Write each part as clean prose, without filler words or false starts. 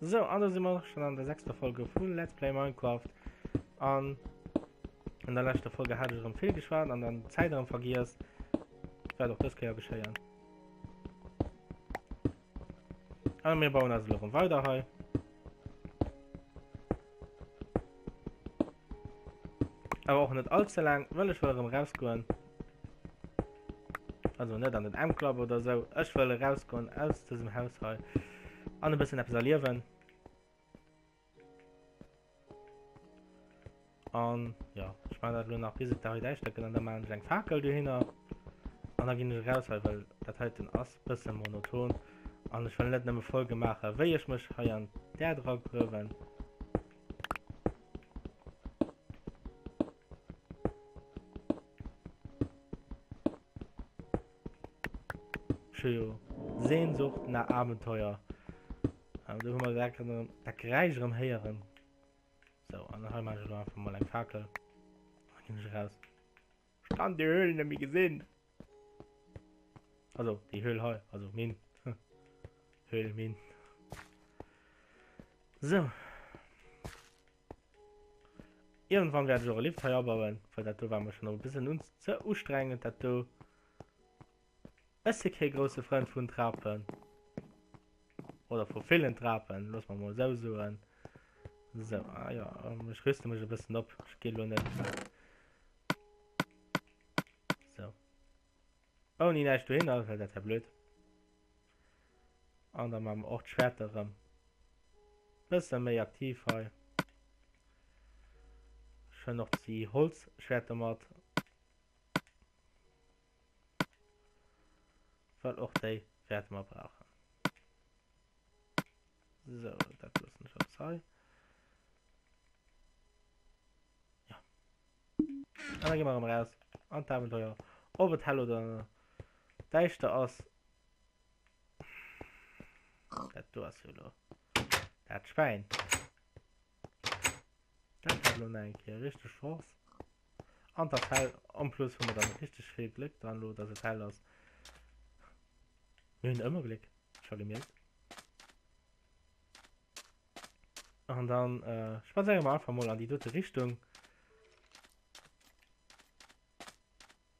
So, anders sind wir schon an der 6. Folge von Let's Play Minecraft. Und in der letzten Folge hatte ich viel geschwärzt und dann Zeit daran vergisst. Ich werde auch das ja geschehen. Und wir bauen also noch weiter hier. Aber auch nicht allzu lang, weil ich will rausgehen. Also nicht an den M-Club oder so. Ich will rausgehen aus diesem Haus hier. Und ein bisschen etwas erleben. Und ja, ich meine, dass wir noch bis da stecken und dann machen wir einen Fackel dahin. Und dann gehen wir raus, weil das halt ein bisschen monoton. Und ich will nicht eine Folge machen, wie ich mich hier an der Druck prüfen. Schön. Sehnsucht nach Abenteuer. Aber da haben wir gesagt, da kreisen wir Hören. So, und dann haben wir einfach mal einen Fackel. Dann gehen wir raus. Stand die Höhlen nämlich gesehen. Also, die Höhle hier, also mein. Höhle, mein. So. Irgendwann werde ich auch Liftfeuer bauen, weil da waren wir schon ein bisschen uns zu anstrengend, dass du. Es ist kein großer Freund von Trappen. Oder von vielen Trappen, lass mal so suchen. So, ja, ich rüste mich ein bisschen ab. Ich gehe nur nicht. So. Oh, nie nicht hin, weil das ist ja blöd. Und dann machen wir auch Schwerter. Bisschen mehr aktiv hier. Schön noch die Holzschwerter mit. Weil auch die werden wir brauchen. So, das müssen schon sein. Ja. Und dann gehen wir mal raus. Und Abenteuer. Ob es Hallo oder Deichte aus. Das du hast Hallo. Das Schwein. Das hat nun eigentlich richtig Chance. Und das Teil, und plus haben wir dann richtig viel Glück dran, dass es Teil aus. Wir haben immer Glück. Schon gemerkt. Und dann spazieren wir einfach mal an die dritte Richtung.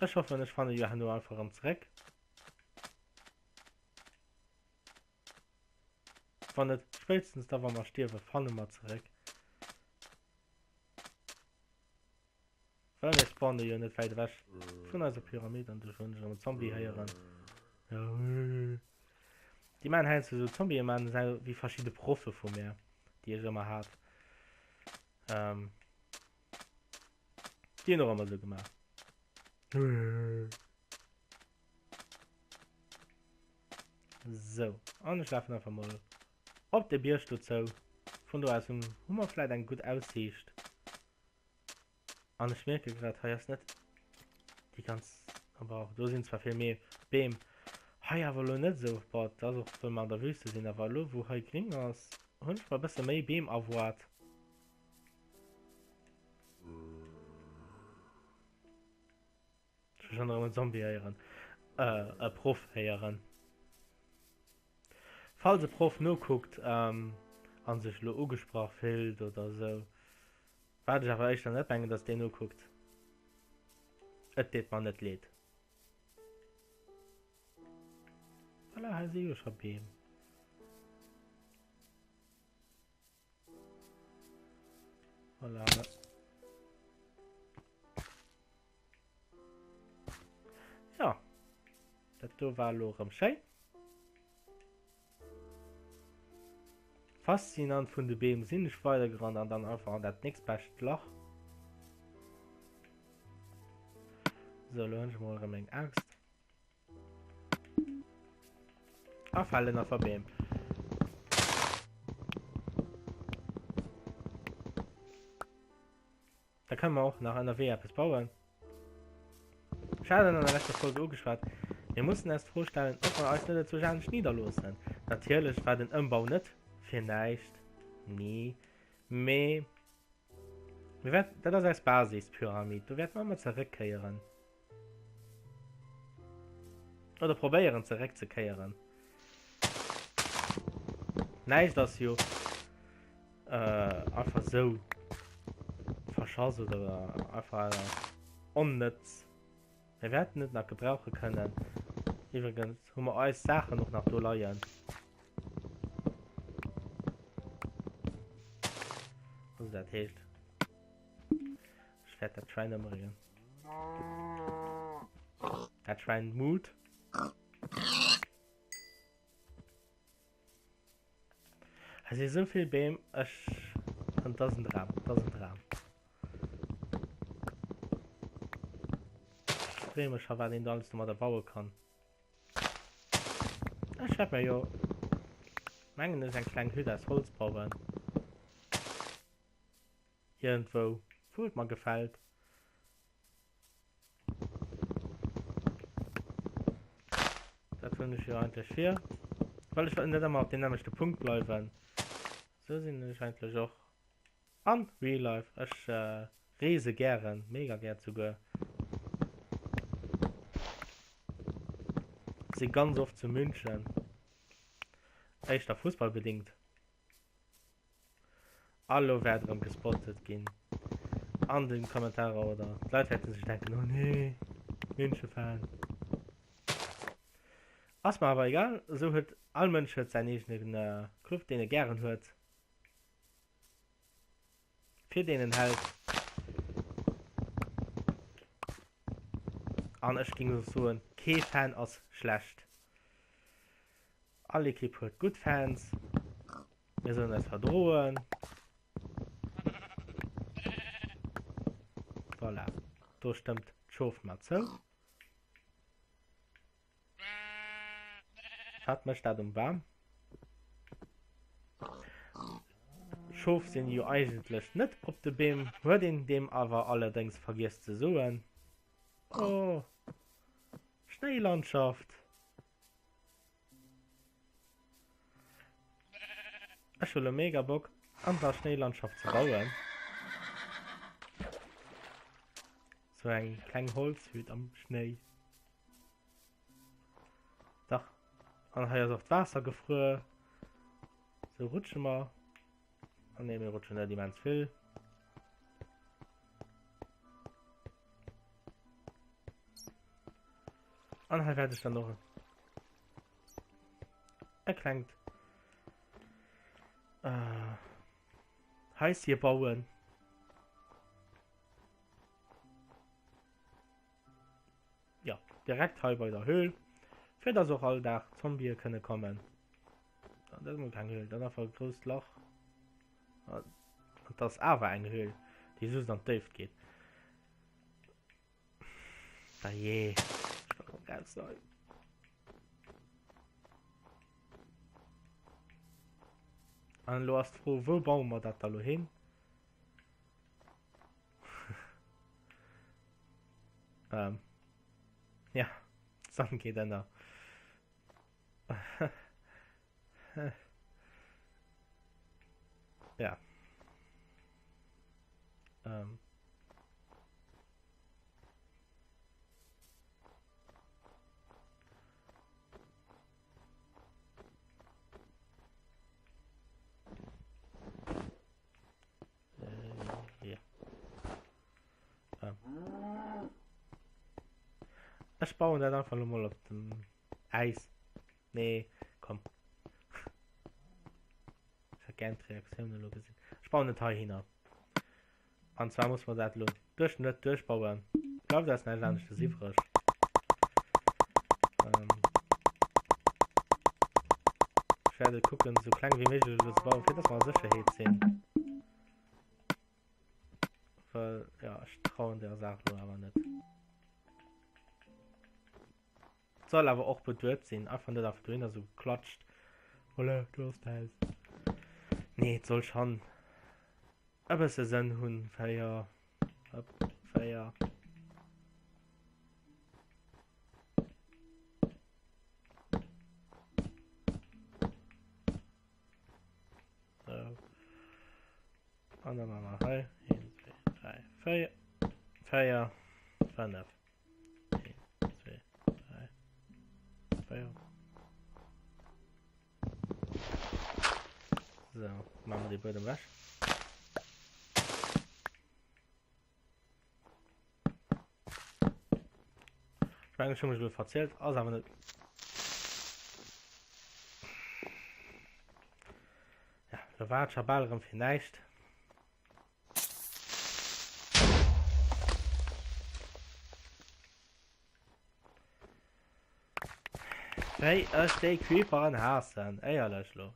Ich hoffe, ich fand ja nur einfach am Zurück. Wenn nicht spätestens da, wo wir sterben, fahren wir zurück. Weil wir spawnen ja nicht weit weg von unserer Pyramide und durch unsere Zombie hören. Ja. Die meinen halt so Zombie-Mann sind wie verschiedene Profis von mir, die ich immer hat. Die noch immer so gemacht. So, und ich schlafe einfach mal ob der Bierstuhl so. Von da aus haben wir vielleicht ein gut Aussicht. Und ich merke gerade, hier ist nicht die ganz, aber auch da sind zwar viel mehr Bäm. Hier aber nicht so bad, das auch wenn man an der Wüste sind, aber wo hier gering ist, und ich mal besser mehr Bäm aufwart. Schon noch einen Zombie hören. Prof hören. Falls der Prof nur guckt, an sich nur angesprochen fehlt oder so, werde ich aber echt dann nicht denken, dass der nur guckt. Es geht man nicht lädt. Voilà, halt sie schon Beam. Voilà. Ja. Das war Lorem Schei. Faszinant von den Bämen sind nicht weitergerannt und dann einfach an das nächste beste Loch. So, lohnt ich mal eine Angst. Fallen auf der Bäm. Da kann man auch nach einer WAPs bauen. Schade, an der letzten Folge angeschaut. Wir mussten erst vorstellen, ob wir uns nicht dazu nicht niederlassen. Natürlich war der Umbau nicht. Vielleicht. Nee. Mehr. Das ist als Basispyramide. Du wirst mal zurückkehren. Oder probieren zurückzukehren. Nice, das hier. einfach so verschossen oder einfach unnütz. Wir werden nicht nach gebrauchen können. Übrigens haben wir alles Sachen noch nach Dollarien. Was ist das heißt? Ich werde das Schwein umbringen. Das Schwein Mut. Also so viel beim und das ist ein Rahmen. Das ist ein Rahmen. Ich habe was den alles nochmal bauen kann. Ich habe mir ja Mengen ist ein kleiner Hütte aus Holz bauen. Irgendwo, wo es mir gefällt. Das finde ich ja eigentlich fair. Weil ich nicht einmal auf den nächsten Punkt bleiben. So sind ich eigentlich auch an Real Life. Ich reise gern, mega gern sogar. Sie ganz oft zu München. Echt auf Fußball bedingt. Alle werden gespottet gehen. An den Kommentaren oder die Leute hätten sich denken, oh nee, München-Fan. Ist mir aber egal, so hat alle Menschen seinen eigenen Club, den er gerne hört. Für den halt. Und ich ging so ein kein Fan als schlecht. Alle Clip hat gut Fans. Wir sollen es verdrohen. Voilà. Da stimmt Schof mal zu. Hat mich da warm. Schof sind ja eigentlich nicht auf der Beam. Wird in dem aber allerdings vergisst zu suchen. Oh. Schneelandschaft. Ich will mega Bock an der Schneelandschaft zu bauen. So ein kleiner Holzhüt am Schnee. Doch. Und hier ist auch das Wasser gefroren. So rutschen wir. Und ne, wir rutschen nicht immens viel. Und hier werde ich dann noch erkrankt. Heiß hier bauen. Ja, direkt hier bei der Höhle. Für das auch all da Zombie können kommen. Das ist keine Höhle, dann einfach ein großes Loch. Und das ist aber eine Höhle, die so dann tief geht. Ah je. Ganz neu. Und du hast froh, wo bauen wir das da hin? Ja, dann geht dann da. Ja. Ich baue dann einfach nur mal auf dem Eis. Nee, komm. Ich habe gerne die Reaktionen gesehen. Ich baue einen Teil hin. Und zwar muss man das nicht durchbauen. Ich glaube, das ist nicht anders, das ist frisch. Ich werde gucken, so klein wie möglich das bauen, für das mal Sicherheit sehen. Weil, ja, ich traue der Sache nur aber nicht. Soll aber auch bedeutet sein, einfach nicht auf drin, so klatscht. Oder du hast das. Nee, soll schon. Aber es ist ein Hund, Feier. Feier. So. Und dann machen wir halt. 1, 2, 3, Feier. Feier. 5. So, machen wir die Böden weg. Ich meine, schon mal erzählt, also haben wir nicht. Ja, da war schon bald vielleicht. Hey, ist der Creeper an Hasen? Ey, alles lo.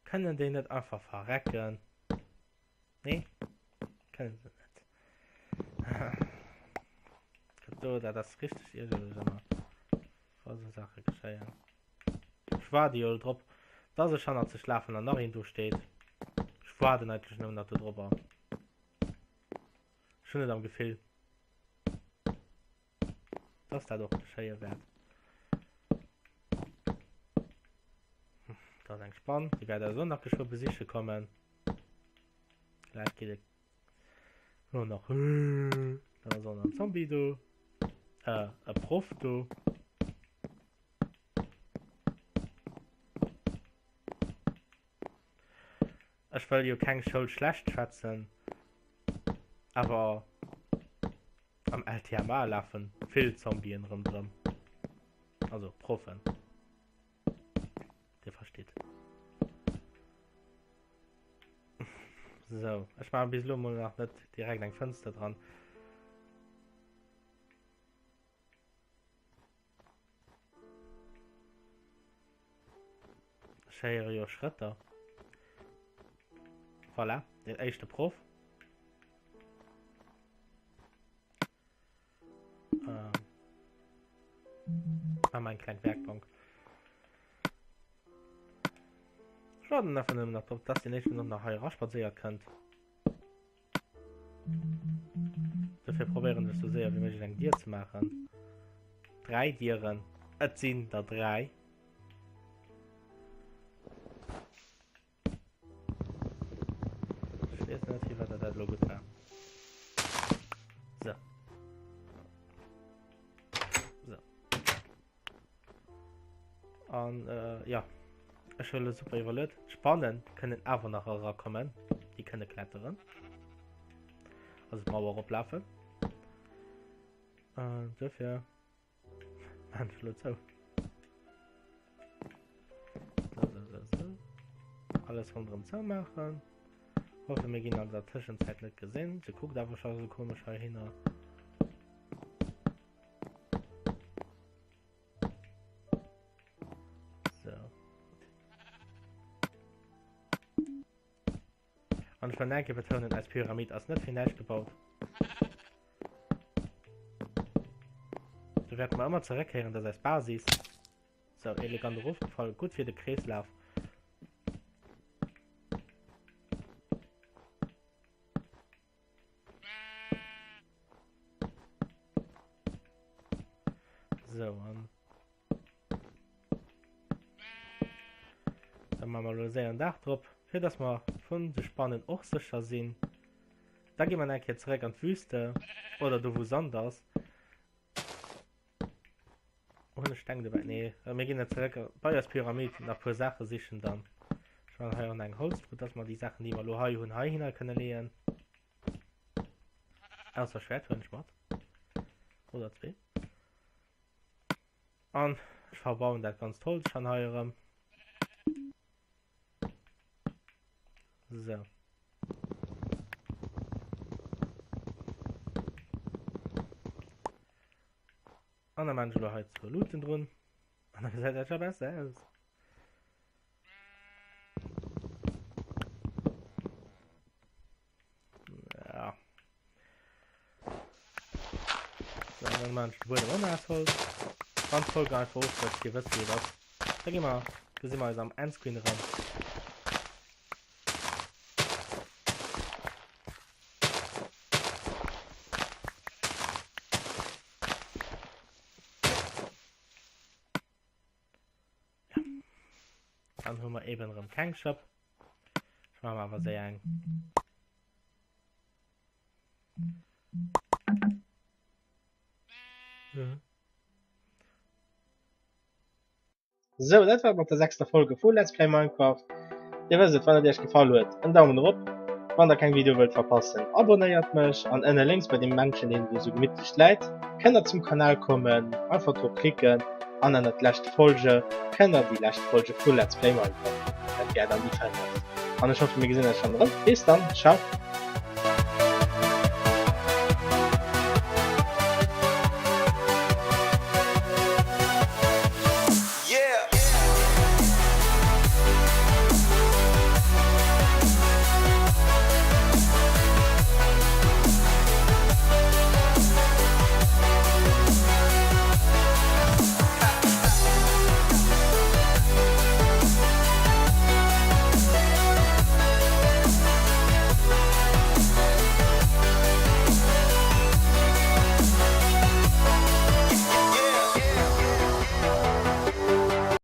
Können die nicht einfach verrecken? Nee? Können sie nicht. So, da das richtig irre immer. Vor so Sache geschehen. Ich war die Old drauf. Da ist schon noch zu schlafen, dann noch hinten steht. Ich war den eigentlich nur noch drüber. Schon nicht am Gefühl. Das da doch geschehen wird. Da ist ein Spann. Die werden so nach Geschwür besichert kommen. Gleich geht es nur noch. Da ist so ein Zombie, du. Ein Prof, du. Ich will ja keine Schuld schlecht schätzen. Aber am LTMA laufen viel Zombien drin. Also Profen. Der versteht. So, ich mache ein bisschen noch nicht direkt ein Fenster dran. Ich höre ja Schritte. Voilà, der erste Prof. Mein kleinen Werkbank. Schaden davon noch, dass ihr nicht noch nach Heuer spazieren könnt. Dafür probieren wir so sehr, wie möglich ein Tier zu machen. 3 Tieren. Es sind da 3. Ich weiß nicht, wie das Logo war. So. Und ja. Ich will super überlegt. Spannen können einfach nachher kommen. Die können klettern. Also Mauer ablaufen. Und dafür. Man schlägt so. So. Alles von drin zu machen. Hoffe, wir gehen an der Zwischenzeit nicht gesehen. Sie guckt einfach schon so komisch hin. Und ich denke, betonen als Pyramid als nicht final gebaut. Du wirst mal immer zurückkehren, das als Basis. So, elegant Rufgefallen, gut für den Kreislauf. So, und dann machen wir mal sehr ein Dach drauf. Für das wir von den Spannen auch sicher sind. Da gehen wir jetzt zurück an die Wüste. Oder du wo anders. Ohne Stein dabei. Nee, wir gehen jetzt zurück bei der Pyramide nach paar Sachen sichern dann. Ich mache hier ein Holz, dass wir die Sachen, die wir hier und hier hinein können legen. Außer Schwert, wenn ich mache. Oder 2. Und ich verbauen das ganz toll schon hier. So. Und dann machen wir halt so Looten drin. Und dann sieht das schon besser aus. Ja. So, dann machen wir die Bude Holz. Ganz voll geil vor, dass ihr wisst, wie das. Da gehen wir jetzt am Endscreen ran. Dann haben wir eben einen Tankshop. Ich mache mal aber sehr eng. Ja. So, das war mit der 6. Folge von Let's Play Minecraft. Ihr wisst, wenn es euch gefallen hat, einen Daumen hoch. Wenn ihr kein Video wollt verpassen, abonniert mich. An einen Links bei den Menschen, denen du so gemütlich leid, könnt ihr zum Kanal kommen, einfach drauf klicken, an eine letzte Folge, könnt ihr die letzte Folge von Let's Play Minecraft. Das wäre dann die Fall. Und ich hoffe, wir sehen uns schon drin. Bis dann, ciao.